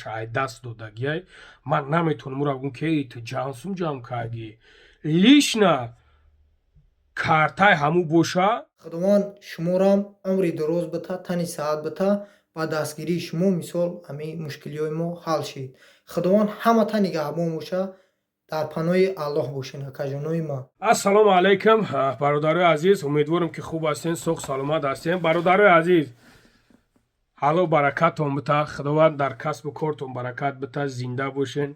шай даст додагиай ман наметонам ура гум ки ту ҷансум ҷамъ кардӣ лишна картаи ҳамӯ боша. Худованд шуморам умри дуроз бита, тани саат бита, ба дастгирии шумо мисол ҳамин мушкилиҳои мо ҳал шид. Худованд ҳама та нигаҳбон боша. Дар паноҳи Аллоҳ бошед акаҷонои ман. ассалому алайкум бародарои азиз, умедворам ки хуб ҳастем, соҳ саломат ҳастем. Бародарои азиз, ҳалло баракатон бита, худованд дар касбу кортон баракат бита, зинда бошен.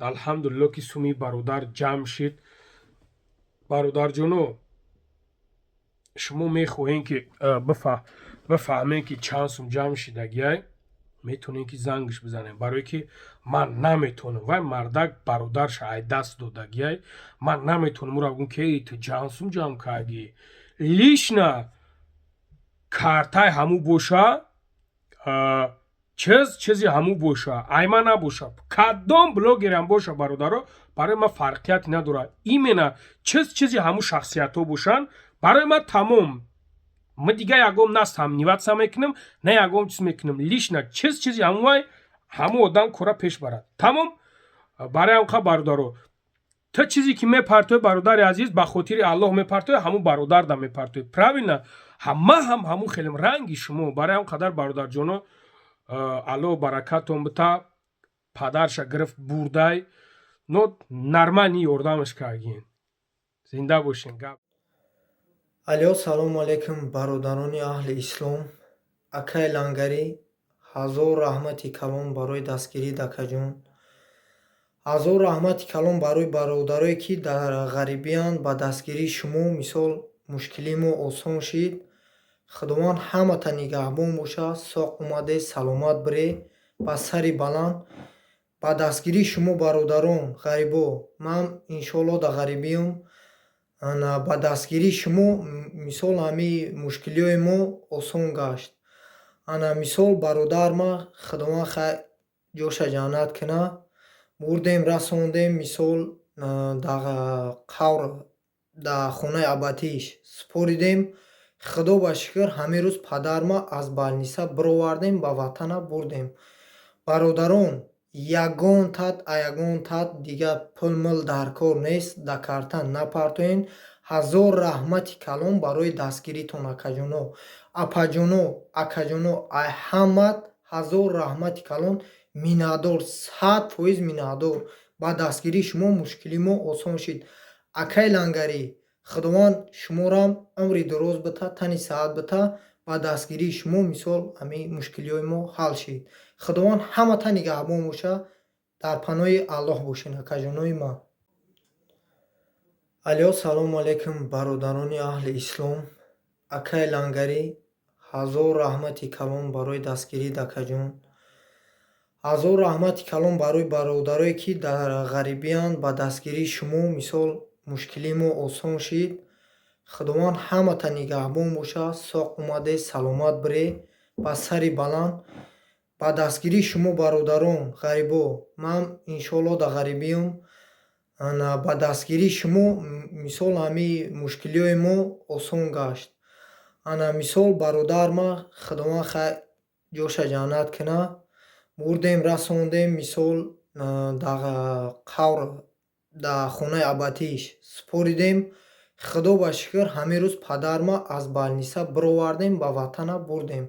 алҳамдулилло ки суми бародар ҷамъ шид. бародарҷоно, шумо мехоҳем ки бифаҳмем ки чанд сум ҷамъ шидагиай, метонем ки зангиш бизанем, барое ки ман наметонам. вай мардак бародарша ай даст додагиай ман наметонам ура гум ки ту чанд сум ҷамъ кардӣ лишна картаи ҳамӯ боша, чизи ҳамӯ боша, айма набоша, кадом блогерам боша бародаро, барои ман фарқияте надорад. Имена чизи ҳамӯ шахсиятҳо бошанд, барои ман тамом. Ма дига ягом на самниватса мекунам, на ягом чиз мекунам. Лишна чизи ҳамувай ҳаму одам кора пеш барад. Тамом. Барои ҳамқа бародаро, ту чизе ки мепартои бародари азиз, ба хотири Аллоҳ мепартои, ҳаму бародарда мепартои. Правильно? ҳаму хелем ранги шумо. Барои ҳам қадар бародарҷоно, Аллоҳ баракатон бита, падарша гирифт бурдай, но нормани ёрдамаш кардин. Зинда бошен. Алё, салому алайкум бародарони аҳли ислом. Акай лангарӣ, ҳазор раҳмати калон барои дастгирии дакаҷон. ҳазор раҳмати калон барои бародарое ки дар ғарибиянд. Ба дастгирии шумо мисол мушкилии мо осон шид. Худованд ҳамата нигаҳбон боша, соғ омаде, саломат бире, ба сари баланд. Ба дастгирии шумо бародарон ғарибо, ман иншоалло дар ғарибиям. Ба дастгирии шумо мисол ҳамин мушкилиҳои мо осон гашт. Мисол бародар ма худованд хай ҷоша ҷаннат кина. Бурдем расондем мисол дар қавр, дар хонаи абадииш супоридем. Худо ба шукр ҳамин рӯз падарма аз балниса бировардем, ба ватана бурдем. Бародарон, ягон тат дига пул мул дар кор нест. Дар карта напартоен. ҳазор раҳмати калон барои дастгиритон акаҷоно. Апаҷоно, акаҷоно, ай ҳамат ҳазор раҳмати калон. Миннатдор, 100% миннатдор. Ба дастгирии шумо мушкилии мо осон шид. Акай лангарӣ, худованд шуморам умри дуроз бита, тани саат бита, ба дастгирии шумо мисол ҳамин мушкилиҳои мо ҳал шид. Худованд ҳама та нигаҳбон боша. Дар паноҳи Аллоҳ бошед акаҷонои ман. Алё, салому алайкум бародарони аҳли ислом. Акай лангарӣ, ҳазор раҳмати калон барои дастгирии дакаҷон. ҳазор раҳмати калон барои бародарое ки дар ғарибиянд. Ба дастгирии шумо мисол мушкилии мо осон шид. Худованд ҳамата нигаҳбон боша, соғ омаде, саломат бире, ба сари баланд. Ба дастгирии шумо бародарон ғарибо, ман иншоалло дар ғарибиям. Ба дастгирии шумо мисол ҳамин мушкилиҳои мо осон гашт. Мисол бародар ма худованд хай ҷоша ҷаннат кина. Бурдем расондем мисол дар қавр, дар хонаи абадииш супоридем. Худо ба шукр ҳамин рӯз падарма аз балниса бировардем, ба ватана бурдем.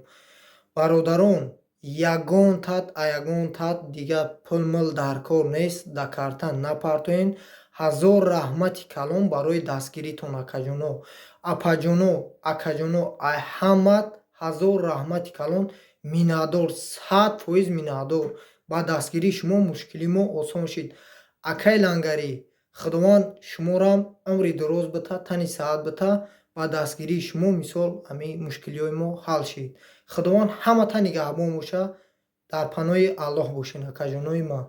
Бародарон, ягон тат дига пул мул дар кор нест. Дар карта напартоен. ҳазор раҳмати калон барои дастгиритон акаҷоно. Апаҷоно, акаҷоно, ай ҳамат ҳазор раҳмати калон. Миннатдор, 100% миннатдор. Ба дастгирии шумо мушкилии мо осон шид. Акай лангарӣ, худованд шуморам умри дуроз бита, тани саат бита, ба дастгирии шумо мисол ҳамин мушкилиҳои мо ҳал шид. Худованд ҳама та нигаҳбон боша. Дар паноҳи Аллоҳ бошед акаҷонои ман.